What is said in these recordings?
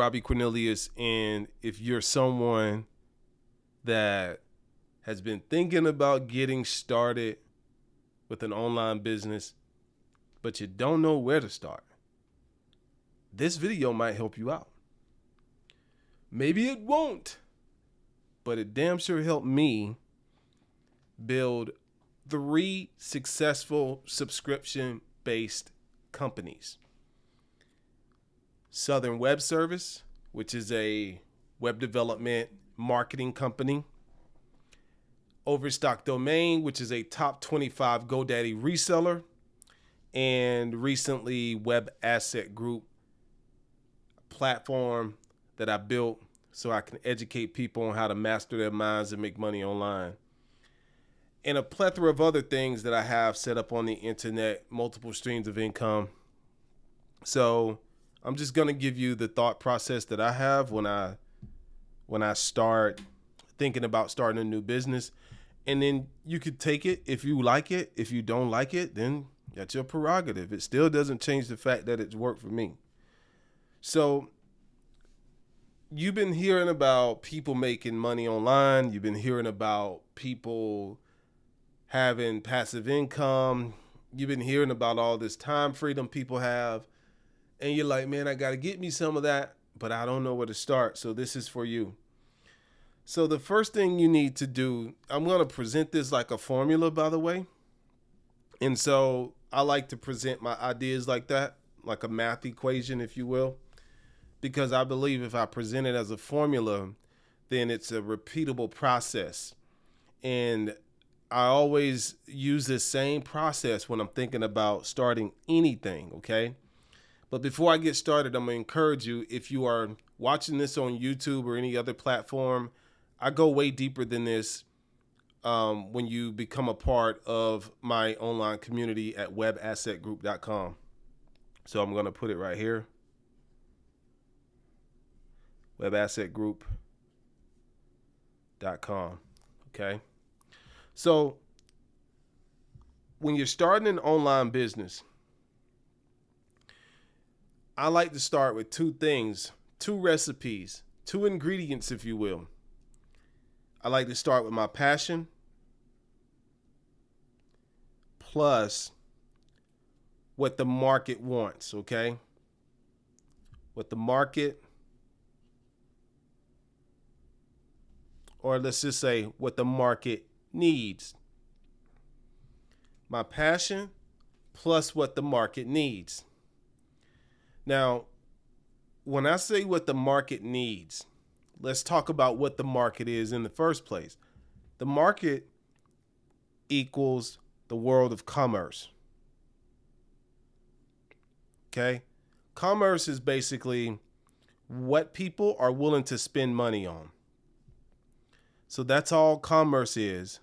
Robbie Cornelius, and if you're someone that has been thinking about getting started with an online business, but you don't know where to start, this video might help you out. Maybe it won't, but it damn sure helped me build 3 successful subscription-based companies. Southern Web Service, which is a web development marketing company. Overstock Domain, which is a top 25 GoDaddy reseller. And recently, Web Asset Group, a platform that I built so I can educate people on how to master their minds and make money online. And a plethora of other things that I have set up on the internet, multiple streams of income. So I'm just going to give you the thought process that I have when I start thinking about starting a new business. And then you could take it if you like it. If you don't like it, then that's your prerogative. It still doesn't change the fact that it's worked for me. So you've been hearing about people making money online. You've been hearing about people having passive income. You've been hearing about all this time freedom people have. And you're like, man, I got to get me some of that, but I don't know where to start. So this is for you. So the first thing you need to do, I'm going to present this like a formula, by the way. And so I like to present my ideas like that, like a math equation, if you will, because I believe if I present it as a formula, then it's a repeatable process. And I always use this same process when I'm thinking about starting anything, okay? But before I get started, I'm going to encourage you, if you are watching this on YouTube or any other platform, I go way deeper than this when you become a part of my online community at webassetgroup.com. So I'm going to put it right here. webassetgroup.com. Okay? So when you're starting an online business, I like to start with 2 things, 2 recipes, 2 ingredients, if you will. I like to start with my passion plus what the market wants, okay? What the market, or let's just say what the market needs. My passion plus what the market needs. Now, when I say what the market needs, let's talk about what the market is in the first place. The market equals the world of commerce. Okay? Commerce is basically what people are willing to spend money on. So that's all commerce is,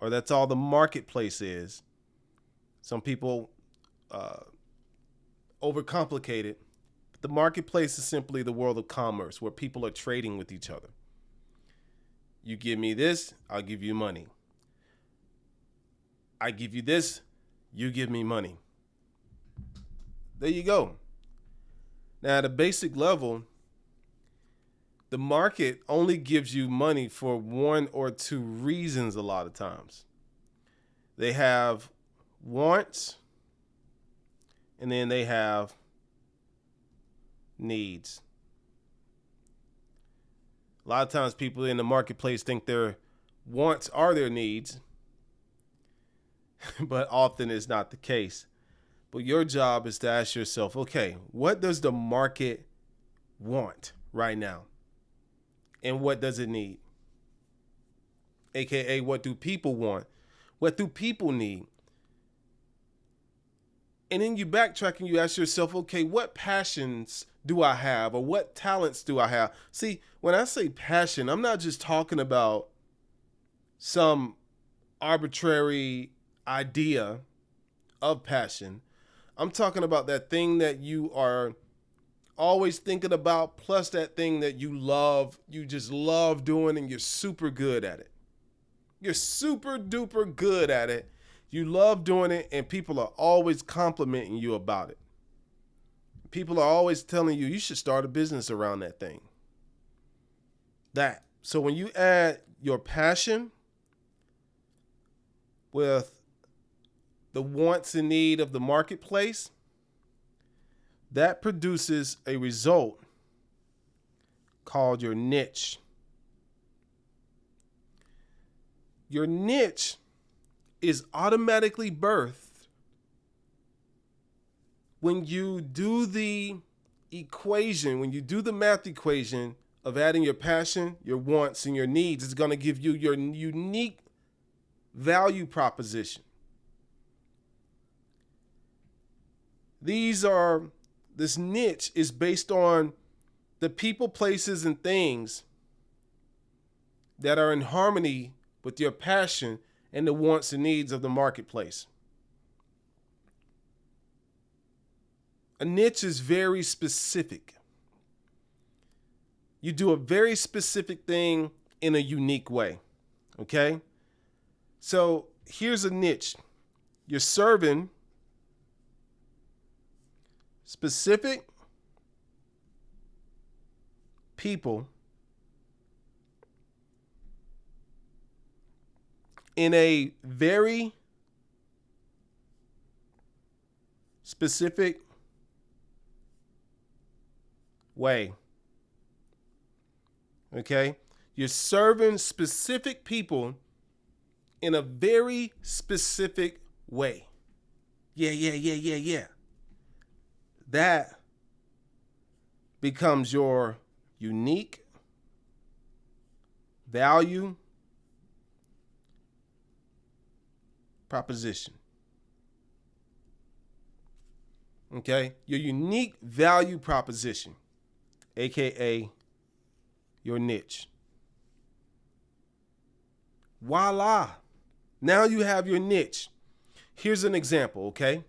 or that's all the marketplace is. Some people overcomplicate it. But the marketplace is simply the world of commerce where people are trading with each other. You give me this, I'll give you money. I give you this, you give me money. There you go. Now, at a basic level, the market only gives you money for 1 or 2 reasons a lot of times. They have wants, and then they have needs. A lot of times people in the marketplace think their wants are their needs, but often it's not the case. But your job is to ask yourself, okay, what does the market want right now? And what does it need? AKA, what do people want? What do people need? And then you backtrack and you ask yourself, okay, what passions do I have, or what talents do I have? See, when I say passion, I'm not just talking about some arbitrary idea of passion. I'm talking about that thing that you are always thinking about, plus that thing that you love, you just love doing, and you're super good at it. You're super duper good at it. You love doing it, and people are always complimenting you about it. people are always telling you, you should start a business around that thing. So when you add your passion with the wants and need of the marketplace, that produces a result called your niche. Your niche is automatically birthed when you do the equation, when you do the math equation of adding your passion, your wants, and your needs. It's going to give you your unique value proposition. This niche is based on the people, places, and things that are in harmony with your passion and the wants and needs of the marketplace. A niche is very specific. You do a very specific thing in a unique way, okay? So here's a niche. You're serving specific people in a very specific way. Okay? You're serving specific people in a very specific way. Yeah. That becomes your unique value proposition. Okay? Your unique value proposition, aka your niche. Voila. Now you have your niche. Here's an example, okay?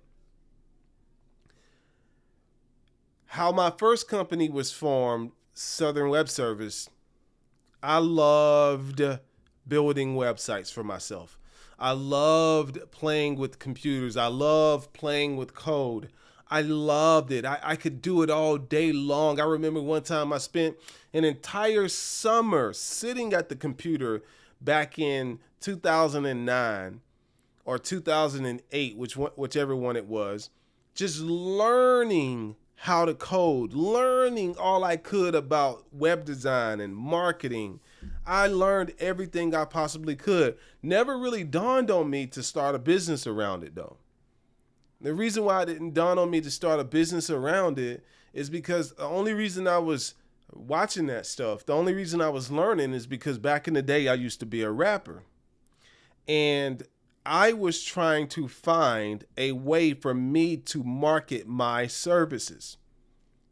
How my first company was formed, Southern Web Service, I loved building websites for myself. I loved playing with computers. I loved playing with code. I loved it. I could do it all day long. I remember one time I spent an entire summer sitting at the computer back in 2009 or 2008, whichever one it was, just learning how to code, learning all I could about web design and marketing. I learned everything I possibly could. Never really dawned on me to start a business around it, though. The reason why it didn't dawn on me to start a business around it is because the only reason I was watching that stuff, the only reason I was learning is because back in the day, I used to be a rapper. And I was trying to find a way for me to market my services.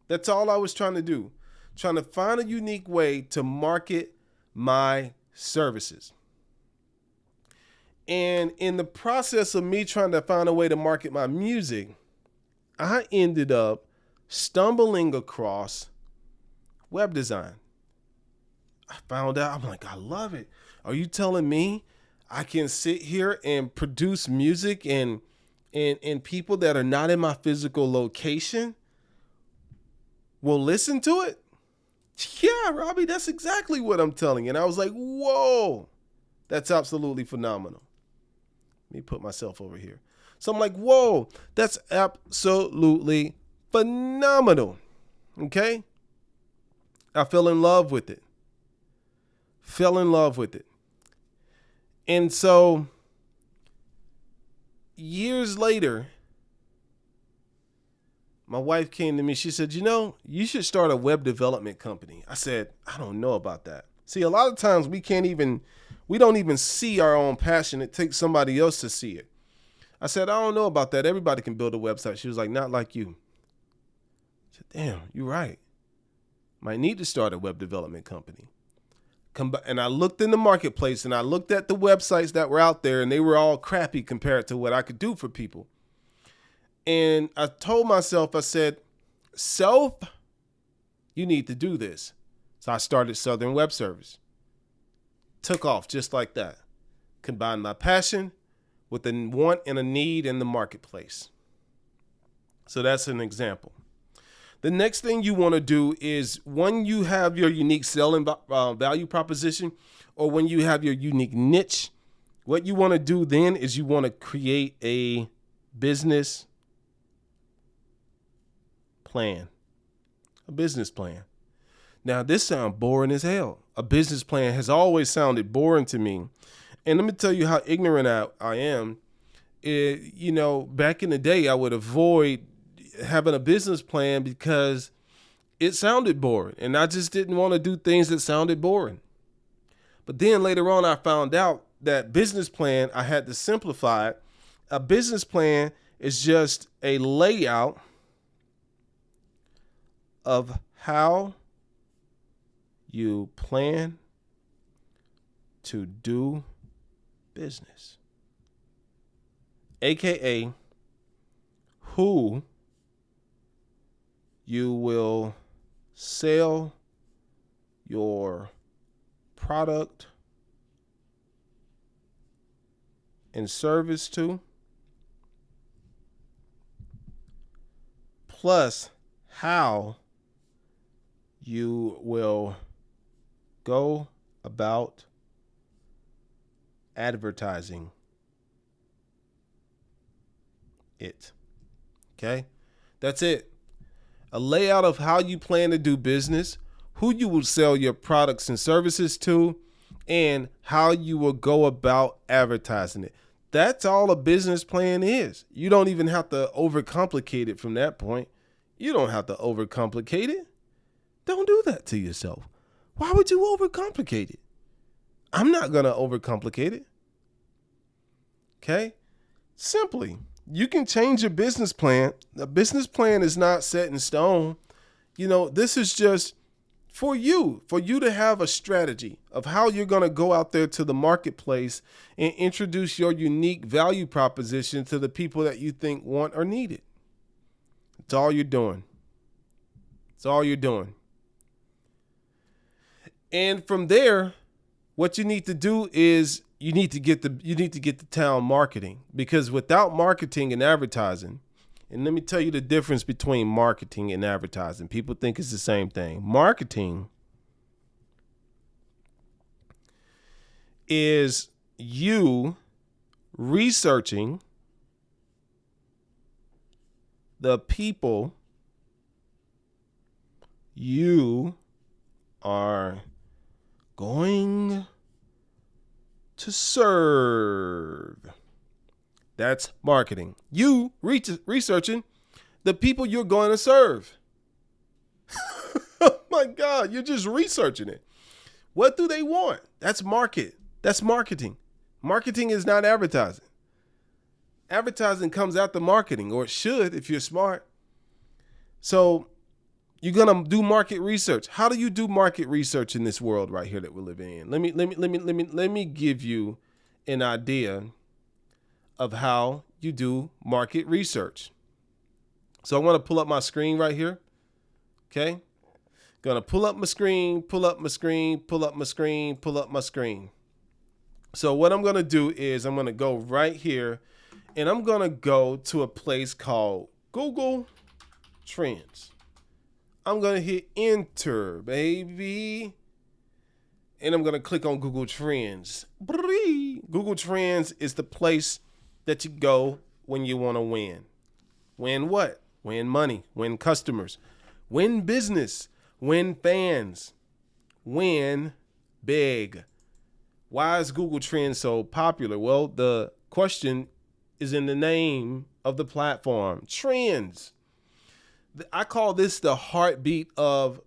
That's all I was trying to do. Trying to find a unique way to market my services. And in the process of me trying to find a way to market my music, I ended up stumbling across web design. I found out, I'm like, I love it. Are you telling me I can sit here and produce music and people that are not in my physical location will listen to it? Yeah, Robbie, that's exactly what I'm telling you. And I was like, whoa, that's absolutely phenomenal. Let me put myself over here. So I'm like, whoa, that's absolutely phenomenal. Okay? I fell in love with it. And so years later, my wife came to me. She said, you should start a web development company. I said, I don't know about that. See, a lot of times we don't even see our own passion. It takes somebody else to see it. I said, I don't know about that. Everybody can build a website. She was like, not like you. I said, damn, you're right. Might need to start a web development company. And I looked in the marketplace and I looked at the websites that were out there and they were all crappy compared to what I could do for people. And I told myself, I said, self, you need to do this. So I started Southern Web Service. Took off just like that. Combined my passion with a want and a need in the marketplace. So that's an example. The next thing you want to do is when you have your unique selling value proposition, or when you have your unique niche, what you want to do then is you want to create a business plan. A business plan. Now, this sounds boring as hell. A business plan has always sounded boring to me. And let me tell you how ignorant I am. Back in the day, I would avoid having a business plan because it sounded boring. And I just didn't want to do things that sounded boring. But then later on, I found out that business plan, I had to simplify it. A business plan is just a layout of how you plan to do business, aka who you will sell your product and service to, plus how you will go about advertising it. Okay? That's it. A layout of how you plan to do business, who you will sell your products and services to, and how you will go about advertising it. That's all a business plan is. You don't even have to overcomplicate it from that point. You don't have to overcomplicate it. Don't do that to yourself. Why would you overcomplicate it? I'm not going to overcomplicate it. Okay? Simply, you can change your business plan. The business plan is not set in stone. This is just for you to have a strategy of how you're going to go out there to the marketplace and introduce your unique value proposition to the people that you think want or need it. That's all you're doing. That's all you're doing. And from there, what you need to do is you need to get the town marketing, because without marketing and advertising, and let me tell you the difference between marketing and advertising. People think it's the same thing. Marketing is you researching the people you are going to serve. That's marketing. You researching the people you're going to serve. Oh my God, you're just researching it. What do they want? That's marketing. Marketing is not advertising. Advertising comes after marketing, or it should if you're smart. So you're going to do market research. How do you do market research in this world right here that we're living in? Let me give you an idea of how you do market research. So I want to pull up my screen right here. Okay. Going to pull up my screen. So what I'm going to do is I'm going to go right here, and I'm going to go to a place called Google Trends. I'm going to hit enter, baby. And I'm going to click on Google Trends. Google Trends is the place that you go when you want to win. Win what? Win money, win customers, win business, win fans, win big. Why is Google Trends so popular? Well, the question is in the name of the platform. Trends. I call this the heartbeat of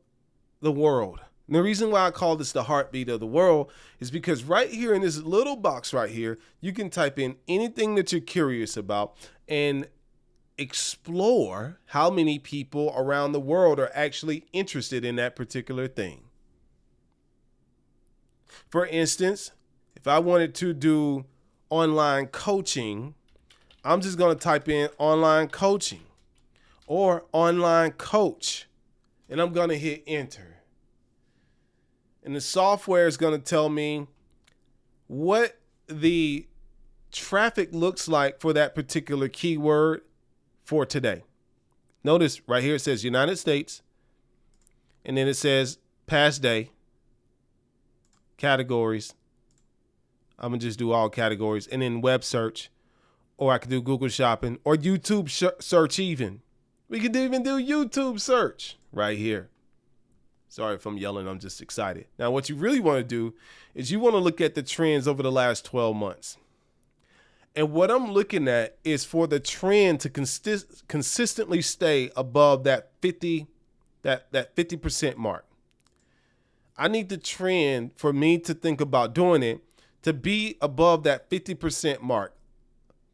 the world. And the reason why I call this the heartbeat of the world is because right here in this little box right here, you can type in anything that you're curious about and explore how many people around the world are actually interested in that particular thing. For instance, if I wanted to do online coaching, I'm just going to type in online coaching or online coach, and I'm going to hit enter. And the software is going to tell me what the traffic looks like for that particular keyword for today. Notice right here it says United States, and then it says past day, categories. I'm going to just do all categories, and then web search, or I could do Google Shopping or YouTube search even. We could even do YouTube search right here. Sorry if I'm yelling, I'm just excited. Now, what you really want to do is you want to look at the trends over the last 12 months. And what I'm looking at is for the trend to consistently stay above that 50% mark. I need the trend for me to think about doing it to be above that 50% mark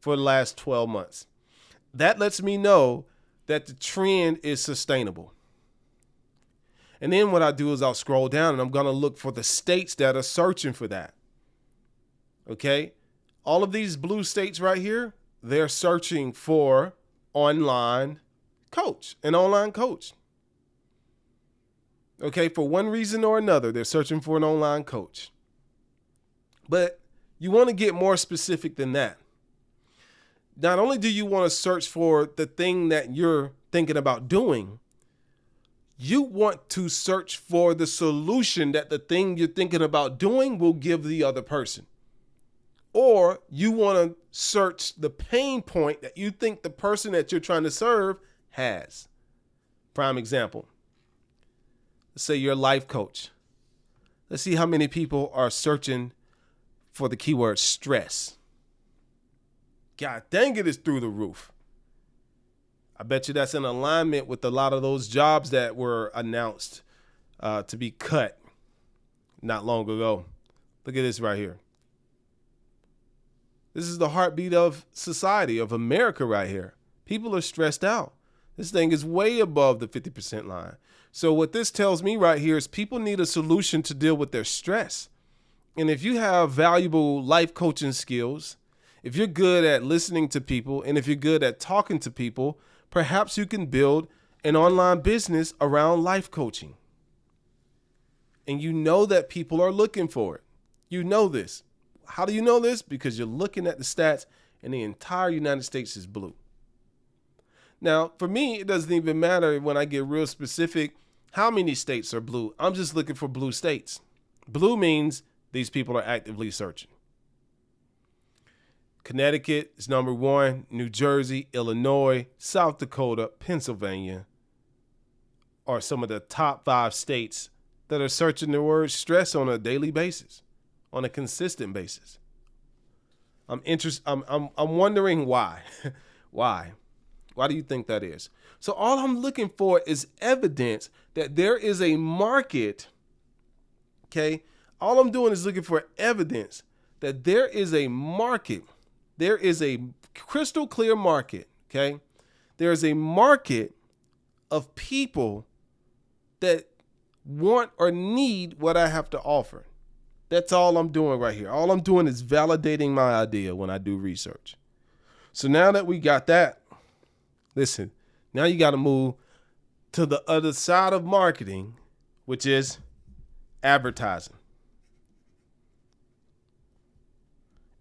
for the last 12 months. That lets me know that the trend is sustainable. And then what I do is I'll scroll down and I'm going to look for the states that are searching for that. Okay. All of these blue states right here, they're searching for an online coach. Okay. For one reason or another, they're searching for an online coach. But you want to get more specific than that. Not only do you want to search for the thing that you're thinking about doing, you want to search for the solution that the thing you're thinking about doing will give the other person. Or you want to search the pain point that you think the person that you're trying to serve has. Prime example. Let's say you're a life coach. Let's see how many people are searching for the keyword stress. God dang it, it's through the roof. I bet you that's in alignment with a lot of those jobs that were announced to be cut not long ago. Look at this right here. This is the heartbeat of society, of America right here. People are stressed out. This thing is way above the 50% line. So what this tells me right here is people need a solution to deal with their stress. And if you have valuable life coaching skills, if you're good at listening to people, and if you're good at talking to people, perhaps you can build an online business around life coaching. And you know that people are looking for it. You know this. How do you know this? Because you're looking at the stats and the entire United States is blue. Now, for me, it doesn't even matter when I get real specific how many states are blue. I'm just looking for blue states. Blue means these people are actively searching. Connecticut is number 1. New Jersey, Illinois, South Dakota, Pennsylvania are some of the top 5 states that are searching the word stress on a daily basis, on a consistent basis. I'm wondering why. Why? Why do you think that is? So all I'm looking for is evidence that there is a market. Okay. All I'm doing is looking for evidence that there is a market. There is a crystal clear market, okay? There is a market of people that want or need what I have to offer. That's all I'm doing right here. All I'm doing is validating my idea when I do research. So now that we got that, listen, now you got to move to the other side of marketing, which is advertising.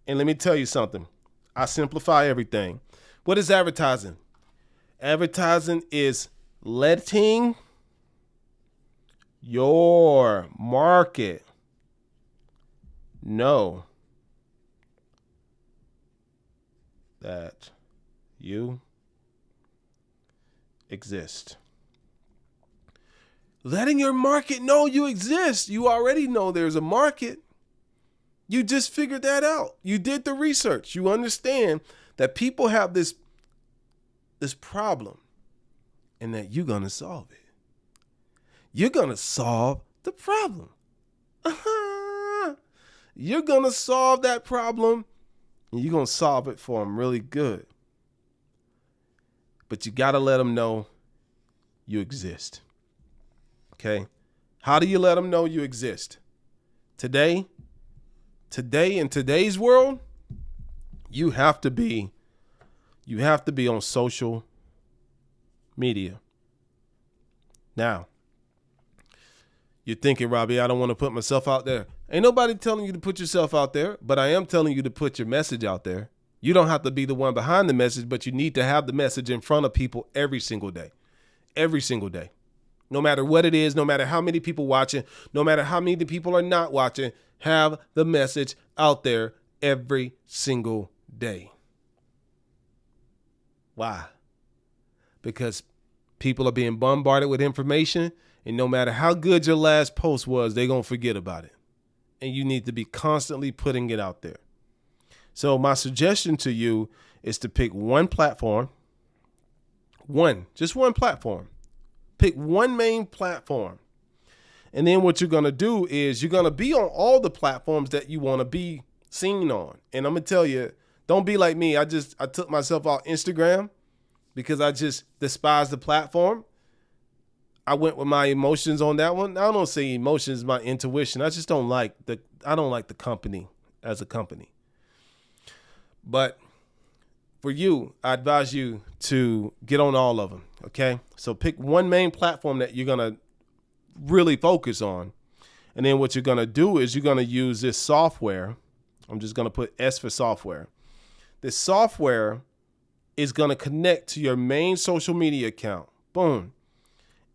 And let me tell you something. I simplify everything. What is advertising? Advertising is letting your market know that you exist. Letting your market know you exist. You already know there's a market. You just figured that out. You did the research. You understand that people have this problem and that you're going to solve it. You're going to solve the problem. You're going to solve that problem and you're going to solve it for them really good. But you got to let them know you exist. Okay? How do you let them know you exist? Today, in today's world, you have to be on social media. Now, you're thinking, Robbie, I don't want to put myself out there. Ain't nobody telling you to put yourself out there, but I am telling you to put your message out there. You don't have to be the one behind the message, but you need to have the message in front of people every single day. Every single day. No matter what it is, no matter how many people watching, no matter how many people are not watching, have the message out there every single day. Why? Because people are being bombarded with information, and no matter how good your last post was, they're going to forget about it. And you need to be constantly putting it out there. So my suggestion to you is to pick one platform, just one platform. Pick one main platform. And then what you're going to do is you're going to be on all the platforms that you want to be seen on. And I'm going to tell you, don't be like me. I took myself off Instagram because I just despise the platform. I went with my emotions on that one. I don't say emotions, my intuition. I just don't like the company as a company. But for you, I advise you to get on all of them. Okay. So pick one main platform that you're going to really focus on. And then what you're going to do is you're going to use this software. I'm just going to put S for software. This software is going to connect to your main social media account. Boom.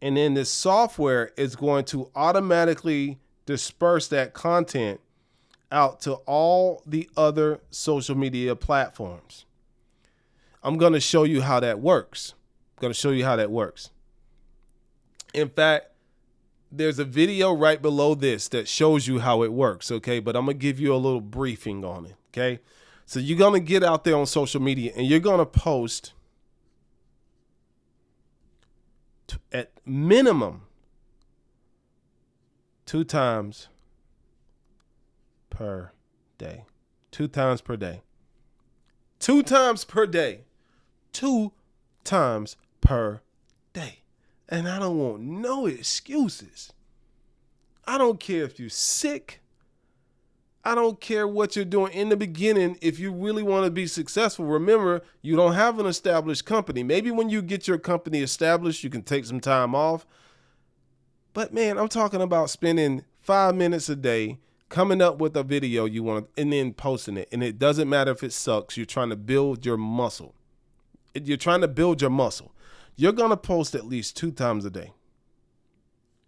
And then this software is going to automatically disperse that content out to all the other social media platforms. I'm going to show you how that works. In fact, there's a video right below this that shows you how it works, okay? But I'm going to give you a little briefing on it, okay? So you're going to get out there on social media and you're going to post at minimum 2 times per day. 2 times per day. 2 times per day. 2 times per day. And I don't want no excuses. I don't care if you're sick. I don't care what you're doing in the beginning. If you really want to be successful, remember, you don't have an established company. Maybe when you get your company established, you can take some time off. But man, I'm talking about spending 5 minutes a day coming up with a video you want and then posting it. And it doesn't matter if it sucks. You're trying to build your muscle. You're going to post at least 2 times a day.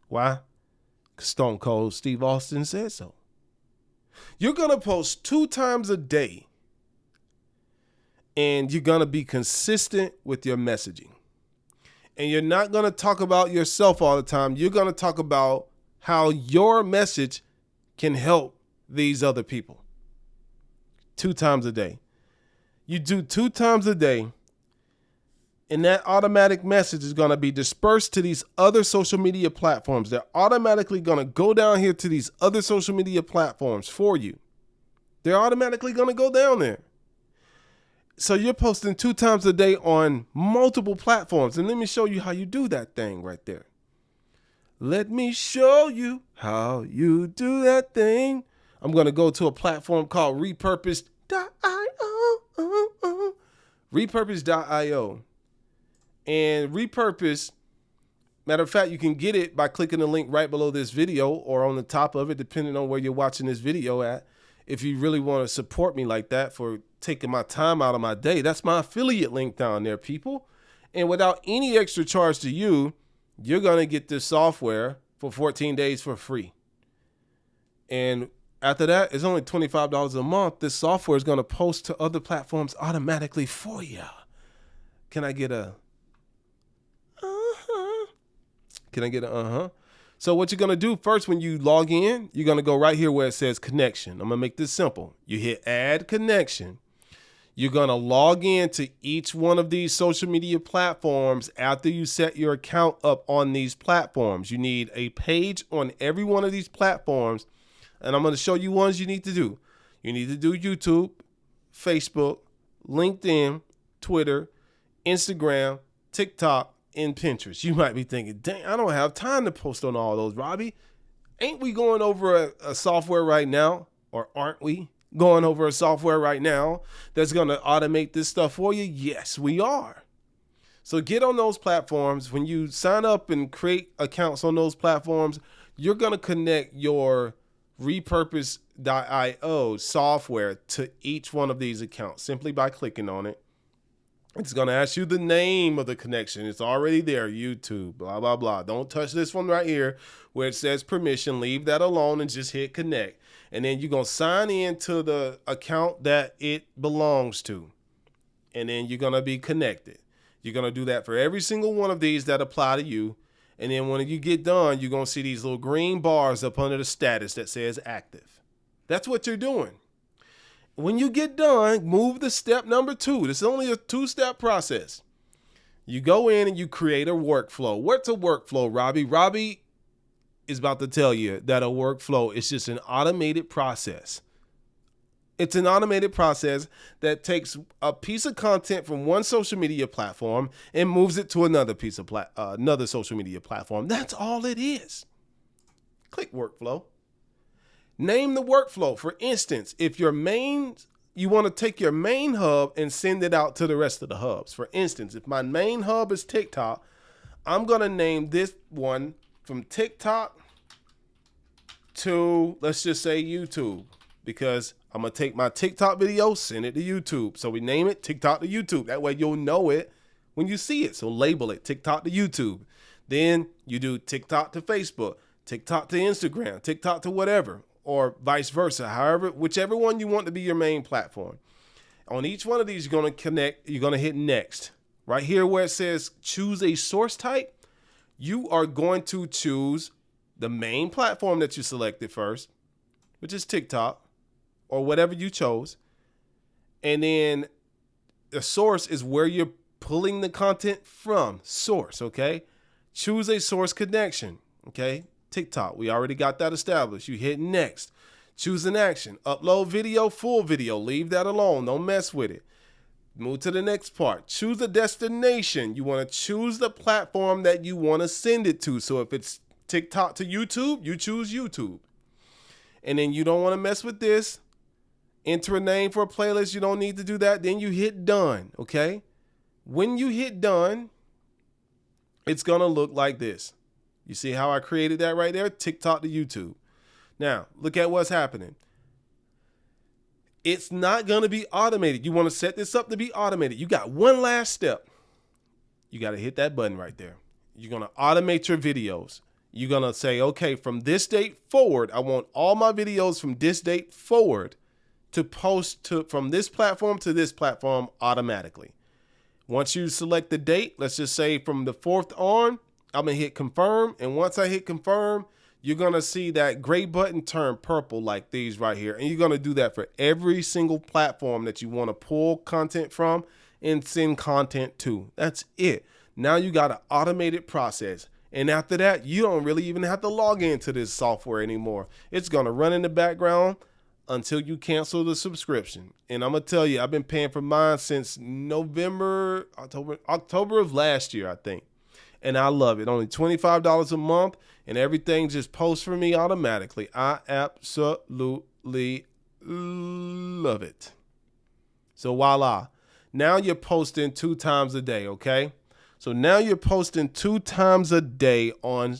Why? Because Stone Cold Steve Austin said so. You're going to post 2 times a day. And you're going to be consistent with your messaging. And you're not going to talk about yourself all the time. You're going to talk about how your message can help these other people. 2 times a day. You do 2 times a day. And that automatic message is going to be dispersed to these other social media platforms. They're automatically going to go down here to these other social media platforms for you. They're automatically going to go down there. So you're posting 2 times a day on multiple platforms. And let me show you how you do that thing right there. Let me show you how you do that thing. I'm going to go to a platform called repurpose.io. Repurpose.io. And Repurpose, matter of fact, you can get it by clicking the link right below this video or on the top of it, depending on where you're watching this video at. If you really want to support me like that for taking my time out of my day, that's my affiliate link down there, people. And without any extra charge to you, you're going to get this software for 14 days for free. And after that, it's only $25 a month. This software is going to post to other platforms automatically for you. Can I get a Can I get a So what you're going to do first when you log in, you're going to go right here where it says connection. I'm going to make this simple. You hit add connection. You're going to log in to each one of these social media platforms after you set your account up on these platforms. You need a page on every one of these platforms. And I'm going to show you ones you need to do. You need to do YouTube, Facebook, LinkedIn, Twitter, Instagram, TikTok, and Pinterest. You might be thinking, dang, I don't have time to post on all those, Robbie. Ain't we going over a software right now? Or aren't we going over a software right now that's going to automate this stuff for you? Yes, we are. So get on those platforms. When you sign up and create accounts on those platforms, you're going to connect your repurpose.io software to each one of these accounts simply by clicking on it. It's going to ask you the name of the connection. It's already there, YouTube, blah, blah, blah. Don't touch this one right here where it says permission. Leave that alone and just hit connect. And then you're going to sign in to the account that it belongs to. And then you're going to be connected. You're going to do that for every single one of these that apply to you. And then when you get done, you're going to see these little green bars up under the status that says active. That's what you're doing. When you get done, move to step number 2. This is only a 2-step process. You go in and you create a workflow. What's a workflow, Robbie? Robbie is about to tell you that a workflow is just an automated process. It's an automated process that takes a piece of content from one social media platform and moves it to another piece of another social media platform. That's all it is. Click workflow. Name the workflow. For instance, if you want to take your main hub and send it out to the rest of the hubs. For instance, if my main hub is TikTok, I'm going to name this one from TikTok to, let's just say, YouTube, because I'm going to take my TikTok video, send it to YouTube. So we name it TikTok to YouTube. That way you'll know it when you see it. So label it TikTok to YouTube. Then you do TikTok to Facebook, TikTok to Instagram, TikTok to whatever, or vice versa. However, whichever one you want to be your main platform. On each one of these, you're going to connect. You're going to hit next. Right here where it says choose a source type, you are going to choose the main platform that you selected first, which is TikTok or whatever you chose. And then the source is where you're pulling the content from. Source, okay? Choose a source connection, okay? TikTok, we already got that established. You hit next. Choose an action. Upload video, full video. Leave that alone. Don't mess with it. Move to the next part. Choose a destination. You want to choose the platform that you want to send it to. So if it's TikTok to YouTube, you choose YouTube. And then you don't want to mess with this. Enter a name for a playlist. You don't need to do that. Then you hit done, okay? When you hit done, it's going to look like this. You see how I created that right there? TikTok to YouTube. Now, look at what's happening. It's not going to be automated. You want to set this up to be automated. You got one last step. You got to hit that button right there. You're going to automate your videos. You're going to say, okay, from this date forward, I want all my videos from this date forward to post from this platform to this platform automatically. Once you select the date, let's just say from the 4th on, I'm going to hit confirm. And once I hit confirm, you're going to see that gray button turn purple like these right here. And you're going to do that for every single platform that you want to pull content from and send content to. That's it. Now you got an automated process. And after that, you don't really even have to log into this software anymore. It's going to run in the background until you cancel the subscription. And I'm going to tell you, I've been paying for mine since October of last year, I think. And I love it. Only $25 a month, and everything just posts for me automatically. I absolutely love it. So voila. Now you're posting 2 times a day, okay? So now you're posting 2 times a day on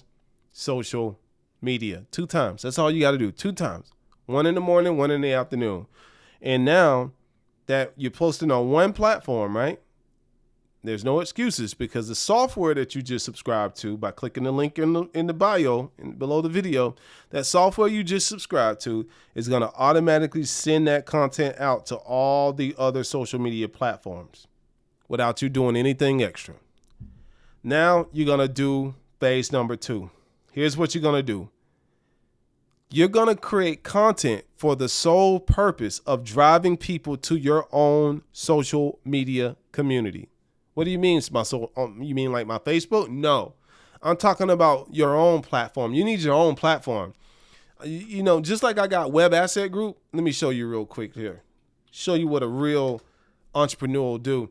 social media. 2 times. That's all you got to do. 2 times. 1 in the morning, 1 in the afternoon. And now that you're posting on one platform, right? There's no excuses because the software that you just subscribed to by clicking the link in the bio and below the video, that software you just subscribed to is going to automatically send that content out to all the other social media platforms without you doing anything extra. Now you're going to do phase number 2. Here's what you're going to do. You're going to create content for the sole purpose of driving people to your own social media community. What do you mean? You mean like my Facebook? No, I'm talking about your own platform. You need your own platform. You know, just like I got Web Asset Group. Let me show you real quick here. Show you what a real entrepreneur will do.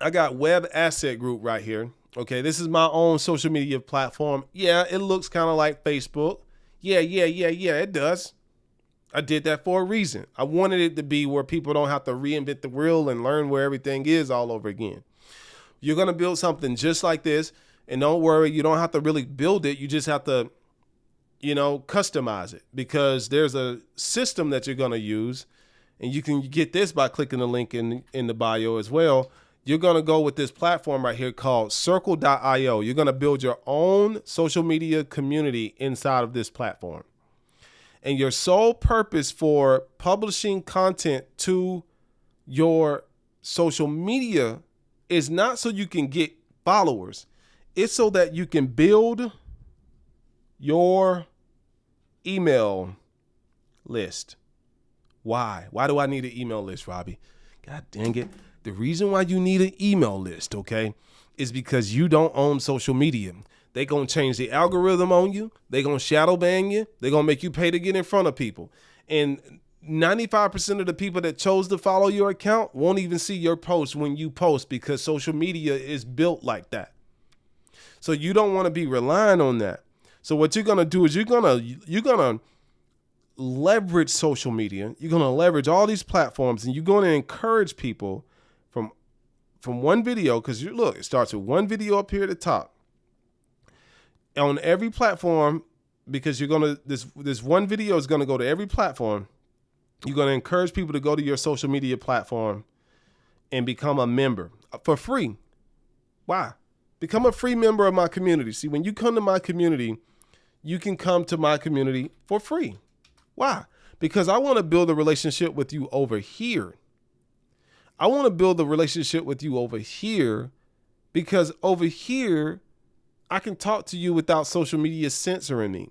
I got Web Asset Group right here. Okay, this is my own social media platform. Yeah, it looks kind of like Facebook. Yeah, it does. I did that for a reason. I wanted it to be where people don't have to reinvent the wheel and learn where everything is all over again. You're going to build something just like this. And don't worry, you don't have to really build it. You just have to customize it, because there's a system that you're going to use, and you can get this by clicking the link in the bio as well. You're going to go with this platform right here called circle.io. You're going to build your own social media community inside of this platform. And your sole purpose for publishing content to your social media is not so you can get followers. It's so that you can build your email list. Why? Why do I need an email list, Robbie? God dang it. The reason why you need an email list, okay, is because you don't own social media. They're going to change the algorithm on you. They're going to shadow ban you. They're going to make you pay to get in front of people. And 95% of the people that chose to follow your account won't even see your post when you post, because social media is built like that. So you don't want to be relying on that. So what you're going to do is you're going to leverage social media. You're going to leverage all these platforms, and you're going to encourage people from one video, because it starts with one video up here at the top. On every platform, because you're going to, this one video is going to go to every platform. You're going to encourage people to go to your social media platform and become a member for free. Why? Become a free member of my community. See, when you come to my community, you can come to my community for free. Why? Because I want to build a relationship with you over here. I want to build a relationship with you over here, because over here, I can talk to you without social media censoring me.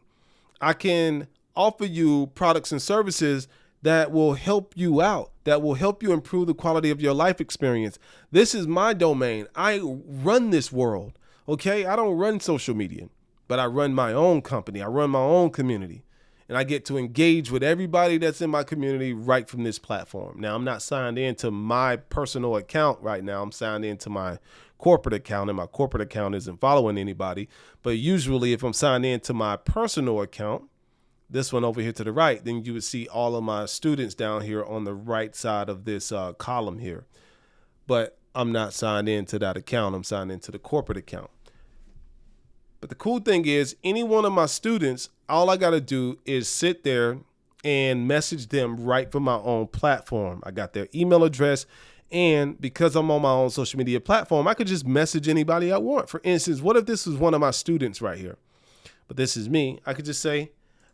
I can offer you products and services that will help you out, that will help you improve the quality of your life experience. This is my domain. I run this world, okay? I don't run social media, but I run my own company. I run my own community, and I get to engage with everybody that's in my community right from this platform. Now, I'm not signed into my personal account right now. I'm signed into my corporate account, and my corporate account isn't following anybody. But usually if I'm signed into my personal account, this one over here to the right, then you would see all of my students down here on the right side of this column here. But I'm not signed into that account. I'm signed into the corporate account. But the cool thing is, any one of my students, all I got to do is sit there and message them right from my own platform. I got their email address. And because I'm on my own social media platform, I could just message anybody I want. For instance, what if this was one of my students right here? But this is me. I could just say,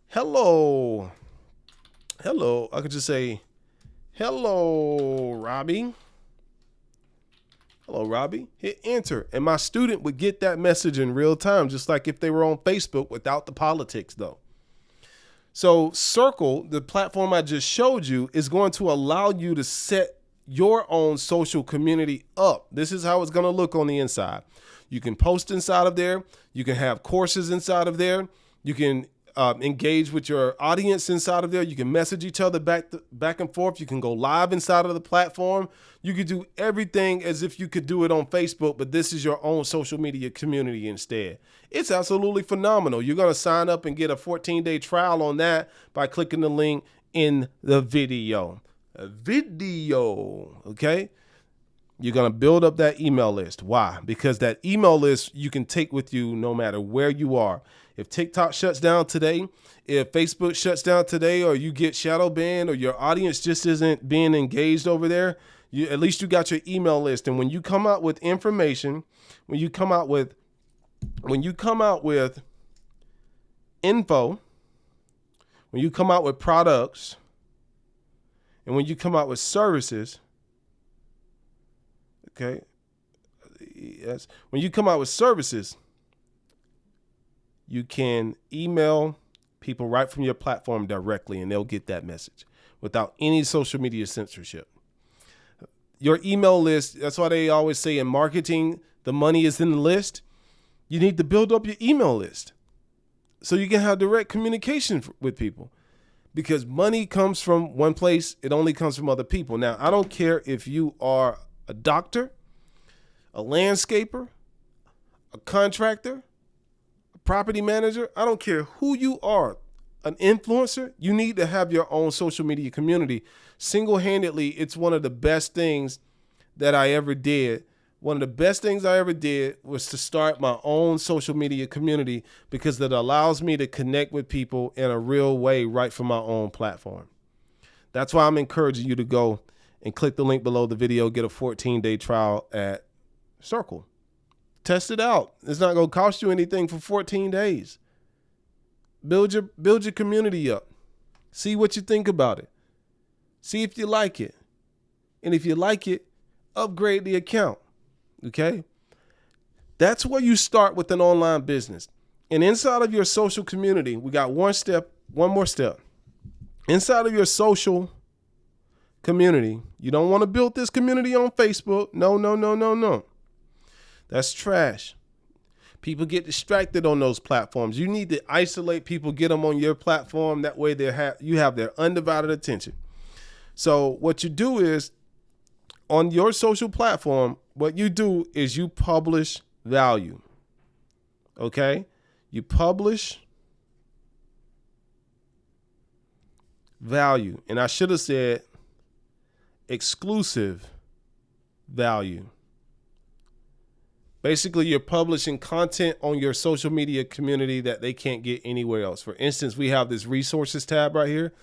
hello. Hello. I could just say, hello, Robbie. Hello, Robbie. Hit enter. And my student would get that message in real time, just like if they were on Facebook, without the politics, though. So Circle, the platform I just showed you, is going to allow you to set your own social community up. This is how it's going to look on the inside. You can post inside of there. You can have courses inside of there. You can engage with your audience inside of there. You can message each other back and forth. You can go live inside of the platform. You could do everything as if you could do it on Facebook, but this is your own social media community instead. It's absolutely phenomenal. You're going to sign up and get a 14-day trial on that by clicking the link in the video. Okay? You're going to build up that email list. Why? Because that email list you can take with you no matter where you are. If TikTok shuts down today, if Facebook shuts down today, or you get shadow banned, or your audience just isn't being engaged over there, at least you got your email list. And when you come out with information, when you come out with info, when you come out with products, and when you come out with services, okay, yes, when you come out with services, you can email people right from your platform directly, and they'll get that message without any social media censorship. Your email list, that's why they always say in marketing, the money is in the list. You need to build up your email list so you can have direct communication with people, because money comes from one place. It only comes from other people. Now, I don't care if you are a doctor, a landscaper, a contractor, a property manager. I don't care who you are, an influencer. You need to have your own social media community. Single-handedly, it's one of the best things that I ever did One of the best things I ever did was to start my own social media community because it allows me to connect with people in a real way right from my own platform. That's why I'm encouraging you to go and click the link below the video, get a 14-day trial at Circle. Test it out. It's not going to cost you anything for 14 days. Build your community up. See what you think about it. See if you like it. And if you like it, upgrade the account. Okay? That's where you start with an online business. And inside of your social community, we got one more step. Inside of your social community, you don't want to build this community on Facebook. No. That's trash. People get distracted on those platforms. You need to isolate people, get them on your platform. That way you have their undivided attention. So what you do is, on your social platform, what you do is you publish value. Okay? You publish value. And I should have said exclusive value. Basically, you're publishing content on your social media community that they can't get anywhere else. For instance, we have this resources tab right here,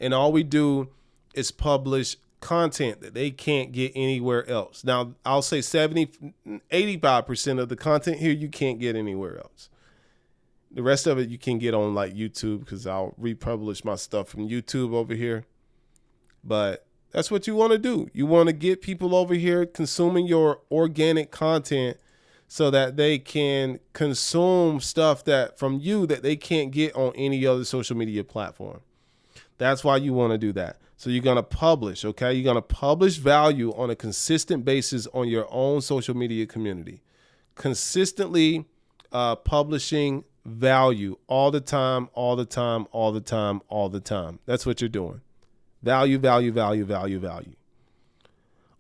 and all we do is publish content that they can't get anywhere else. Now, I'll say 85% of the content here you can't get anywhere else. The rest of it you can get on like YouTube, because I'll republish my stuff from YouTube over here. But that's what you want to do. You want to get people over here consuming your organic content so that they can consume stuff that from you that they can't get on any other social media platform. That's why you want to do that. So you're going to publish, okay? You're going to publish value on a consistent basis on your own social media community. Consistently publishing value all the time. That's what you're doing. Value.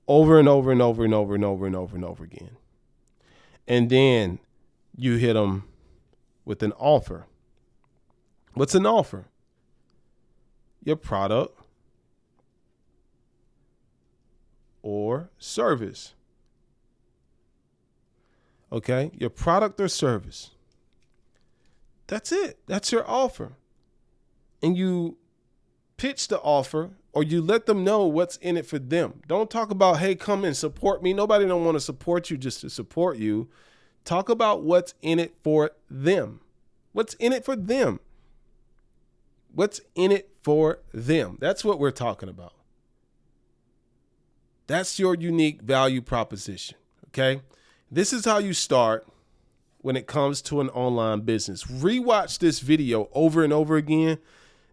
Over and over again. And then you hit them with an offer. What's an offer? Your product or service. Okay? Your product or service. That's it. That's your offer. And you pitch the offer, or you let them know what's in it for them. Don't talk about, hey, come and support me. Nobody don't want to support you just to support you. Talk about what's in it for them. What's in it for them? What's in it for them? That's what we're talking about. That's your unique value proposition, okay? This is how you start when it comes to an online business. Rewatch this video over and over again.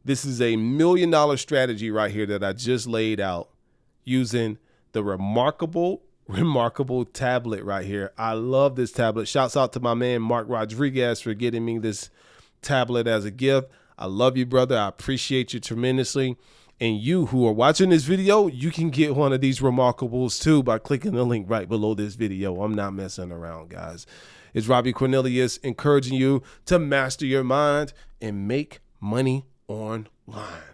This is a $1 million strategy right here that I just laid out using the remarkable tablet right here. I love this tablet. Shouts out to my man, Mark Rodriguez, for getting me this tablet as a gift. I love you, brother. I appreciate you tremendously. And you who are watching this video, you can get one of these Remarkables too by clicking the link right below this video. I'm not messing around, guys. It's Robbie Cornelius encouraging you to master your mind and make money online.